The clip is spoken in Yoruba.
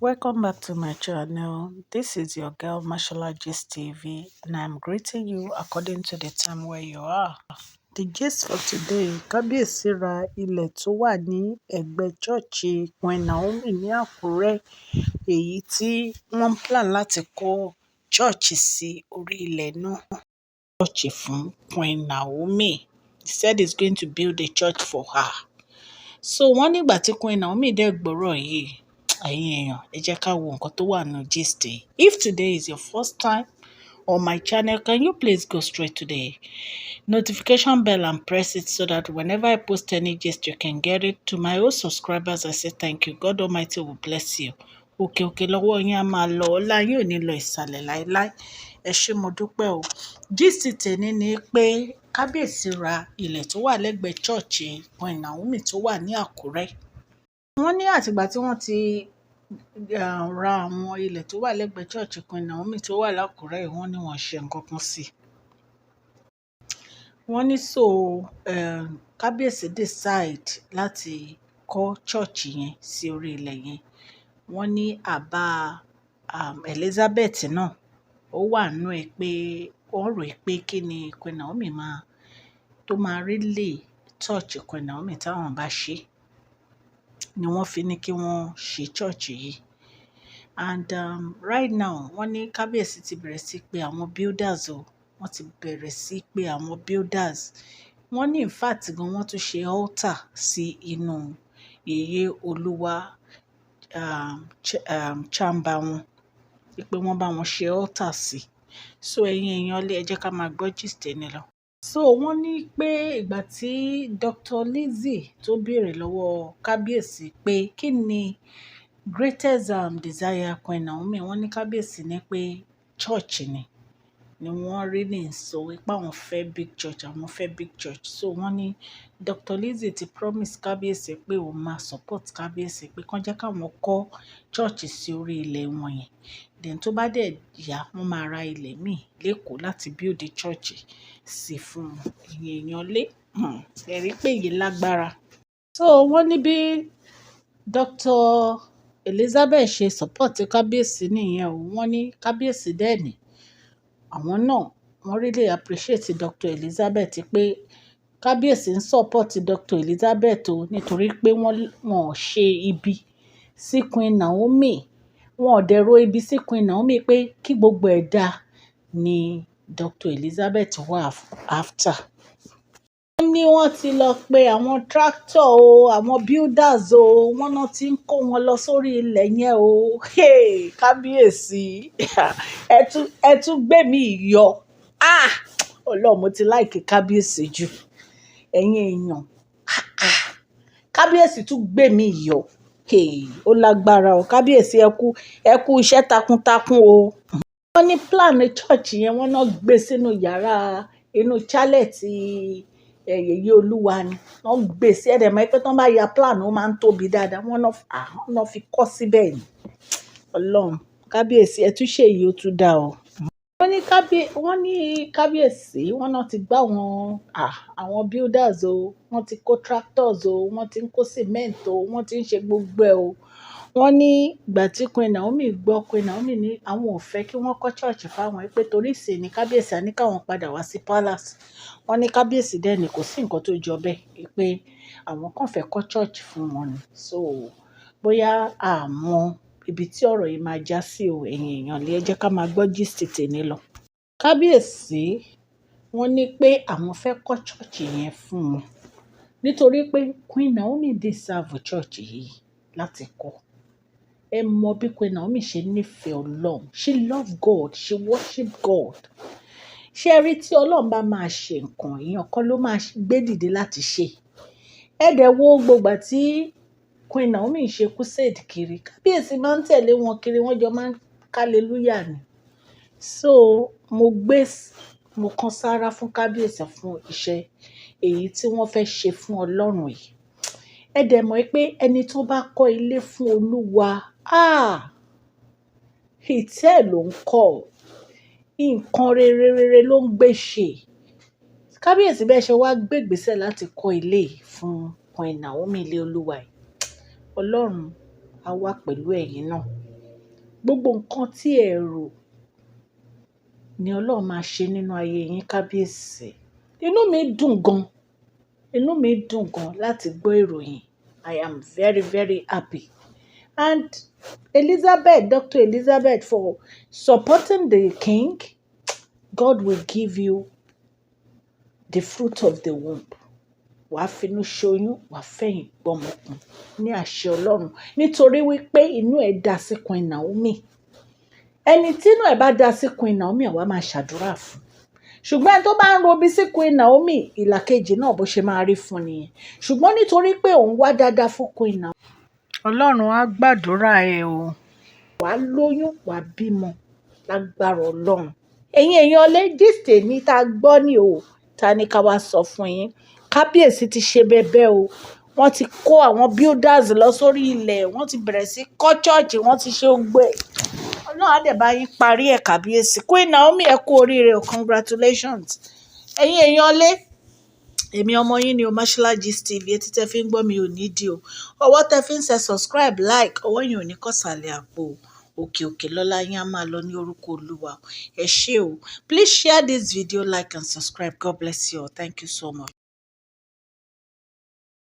Welcome back to my channel. This is your girl Mashola Gist TV, and I'm greeting you according to the time where you are. The gist for today: Kabiyesi ra ilẹ̀ tó wà ní ẹ̀gbẹ́ ṣọ́ọ̀ṣì Queen Naomi ní Akure, èyí tí wọ́n plan láti kọ́ ṣọ́ọ̀ṣì sí orí ilẹ̀ náà. Ṣọ́ọ̀ṣì fún Queen Naomi. He said he's going to build a church for her. So wọ́n nígbà tí Queen Naomi dẹ̀ gbọ́rọ̀ yìí, ẹ̀yin èèyàn, ẹ jẹ́ ká wo nǹkan tó wà nínú gist yìí. If today is your first time on my channel, can you please go straight to the notification bell and press it so that whenever I post any gist, you can get it. To my old subscribers, I say thank you. God Almighty will bless you. Òkè lọ́wọ́ yín á máa lọ, ọlá yín ò ní lọ ìsàlẹ̀ láéláé. Ẹ ṣé mo dúpẹ́ o. Gist tèmi ni pé Kábíyèsí ra ilẹ̀ tó wà lẹ́gbẹ̀ẹ́ ṣọ́ọ̀ṣì Queen Naomi tó wà ní Àkúrẹ́. Wọ́n ní àtìgbà tí wọ́n ti ra àwọn ilẹ̀ tó wà lẹ́gbẹ̀ẹ́ ṣọ́ọ̀ṣì Queen Naomi tó wà lákùrẹ́, wọ́n ní wọ́n ṣe nǹkan kan sí i. Wọ́n ní Kábíyèsí decide láti kọ́ ṣọ́ọ̀ṣì yẹn sí orí ilẹ̀ yẹn. Wọ́n ní àbá Elizabeth náà ó wà nínú ẹ̀ pé wọ́n rò pé kí ni Queen Naomi tó máa rí lè ṣọ́ọ̀ṣì Queen Naomi táwọn bá ṣe ni wọ́n fi ní kí wọ́n ṣe ṣọ́ọ̀ṣì yìí. And right now wọ́n ní Kábíyèsí ti bẹ̀rẹ̀ sí pé àwọn builders o, wọ́n ti bẹ̀rẹ̀ sí pé àwọn builders. Wọ́n ní in fact gan wọ́n tún ṣe altar sí inú yèyé Olúwa chamber wọn, pé wọ́n bá wọn ṣe altar sí. So ẹ̀yin èèyàn lé, ẹ jẹ́ ká máa gbọ́ gist ní lọ. So wọ́n ní pé ìgbà tí Dr. Lizzie tó béèrè lọ́wọ́ Kábíyèsí pé kí ni greatest desire Queen Naomi, wọ́n ní Kábíyèsí ní pé church ni wọ́n rí ní sọ pé àwọn fẹ́ big church, àwọn fẹ́ big church. So wọ́n ní Dr. Lizzie ti promise Kábíyèsí pé òun máa support Kábíyèsí pé kán jẹ́ káwọn kọ́ church sí orí ilẹ̀ wọn yẹn. Then tó bá dẹ̀ yá, wọ́n máa ra ilẹ̀ míì lÉkòó láti build church sí fún èèyàn lé. Ẹ rí pé èyí lágbára. So wọ́n ní bí Dr. Elizabeth ṣe support Kábíyèsí nìyẹn o. Wọ́n ní Kábíyèsí dẹ̀ ní àwọn náà wọ́n really appreciate Dr. Elizabeth pé Kábíyèsí ń support Dr. Elizabeth o, nítorí pé wọ́n ò ṣe ibi sí Queen Naomi. Wọn ò dẹ̀ ro ibi sí Queen Naomi pé kí gbogbo ẹ̀ dáa ni Dr. Elizabeth wà after. Wọ́n ní wọ́n ti lọ pe àwọn tractor o, àwọn builders o, wọ́n náà ti ń kó wọn lọ sórí ilẹ̀ yẹn o. Kábíyèsí ẹ tún gbé mi yọ. Ọlọ́run, mo ti like Kábíyèsí jù. Ẹ̀yin èèyàn, Kábíyèsí tún gbé mi yọ. Ó lágbára o. Kábíyèsí ẹ kú iṣẹ́ takuntakun o. Wọ́n ní plan church yẹn, wọ́n náà gbé sínú yàrá inú chalet yèyé Olúwa ni wọ́n gbé sí. Ẹ̀dẹ̀ mọ̀ pé tán bá ya plan ó máa ń tóbi dáadáa. Wọ́n náà fi kọ́ síbẹ̀ ni. Ọlọ́run, Kábíyèsí ẹ tún ṣe èyí ó tún dá o. Wọ́n ní Kábíyèsí wọ́n náà ti gbá àwọn builders o, wọ́n ti kó tractors o, wọ́n ti ń kó cement o, wọ́n ti ń ṣe gbogbo ẹ̀ o. Wọ́n ní ìgbà tí Queen Naomi gbọ́, Queen Naomi ní àwọn ò fẹ́ kí wọ́n kọ́ church fáwọn pé torí ìsìn ní Kábíyèsí á ní káwọn padà wá sí palace. Wọ́n ní Kábíyèsí dẹ̀ ní kò sí nǹkan tó jọ bẹ́ẹ̀ pé àwọn kàn fẹ́ kọ́ church fún wọn ni. So bóyá àmọ́ ibi tí ọ̀rọ̀ yìí máa já sí o, ẹ̀yin èèyàn lé, ẹ jẹ́ ká máa gbọ́ gist tèmi lọ. Kábíyèsí wọ́n ní pé àwọn fẹ́ kọ́ church yẹn fún wọn nítorí pé Queen Naomi deserve church yìí láti kọ́. Ẹ mọ bí Queen Naomi ṣe nífẹ̀ẹ́ Ọlọ́run. She love God, she worship God. Ṣé rí tí Ọlọ́run bá máa ṣe nǹkan, èèyàn kan ló máa gbé dìde láti ṣe. Ẹ dẹ̀ wo gbogbo tí Queen Naomi ṣe crusade kiri, Kábíyèsí máa ń tẹ̀lé wọn kiri, wọ́n jọ máa ń hallelujah ni. So mo kan sára fún Kábíyèsí fún iṣẹ́ èyí tí wọ́n fẹ́ ṣe fún Ọlọ́run yìí. Ẹ dẹ̀ mọ̀ pé ẹni tó bá kọ́ ilé fún Olúwa, ìtẹ́ ló ń kọ́, nǹkan rere ló ń gbé ṣe. Kábíyèsí bẹ́ẹ̀ ṣe wá gbé ìgbésẹ̀ láti kọ́ ilé fún Queen Naomi ilé Olúwa yìí. Ọlọ́run á wà pẹ̀lú ẹ̀yin náà. gbogbo nǹkan tí ẹ rò ni Ọlọ́run máa ṣe nínú ayé yín kábíyèsí. Inú mi dùn gan, inú mi dùn gan láti gbọ́ ìròyìn. I am very, very happy. And Elizabeth, Dr. Elizabeth, for supporting the king, God will give you the fruit of the womb. Wàá finú ṣoyún, wàá fẹ̀yìn gbọ́mọkùn ní àṣẹ Ọlọ́run. Nítorí wípé inú ẹ̀ dá sí Queen Naomi. Ẹni tí inú ẹ̀ bá dá sí Queen Naomi, àwa máa ṣàdúrà fún. Ṣùgbọ́n ẹni tó bá ń robi sí Queen Naomi, ìlàkejì náà bó ṣe máa rí fún nìyẹn. Ṣùgbọ́n nítorí pé òun wá dáadáa fún Queen Naomi, Ọlọ́run á gbàdúrà ẹ o. Wàá lóyún, wàá bímọ lágbára Ọlọ́run. Ẹ̀yin èèyàn lé gist ní tá a gbọ́ ní o, ta ni ká wá sọ fún yín. Kábíyèsí ti ṣe bẹbẹ o. Wọ́n ti kó àwọn builders lọ sórí ilẹ̀, wọ́n ti bẹ̀rẹ̀ sí kọ́ church, wọ́n ti ṣe gbé. Ọlọ́run á dẹ̀ bá yín parí ẹ̀ kábíyèsí. Queen Naomi, ẹ kú oríire o, congratulations. Ẹ̀yin èèyàn lé, èmi ọmọ yín ni o, Mashola Gist TV, etí tẹ́ fi ń gbọ́ mi ò ní dí o. Ọwọ́ tẹ́ fi ń ṣe subscribe, like, ọwọ́ yín ò ní kọ̀sàlẹ̀ àpò. Òkè òkè lọ́lá yín á máa lọ ní orúkọ Olúwa. Ẹ ṣé o. Please share this video, like and subscribe. God bless you all. Thank you so much.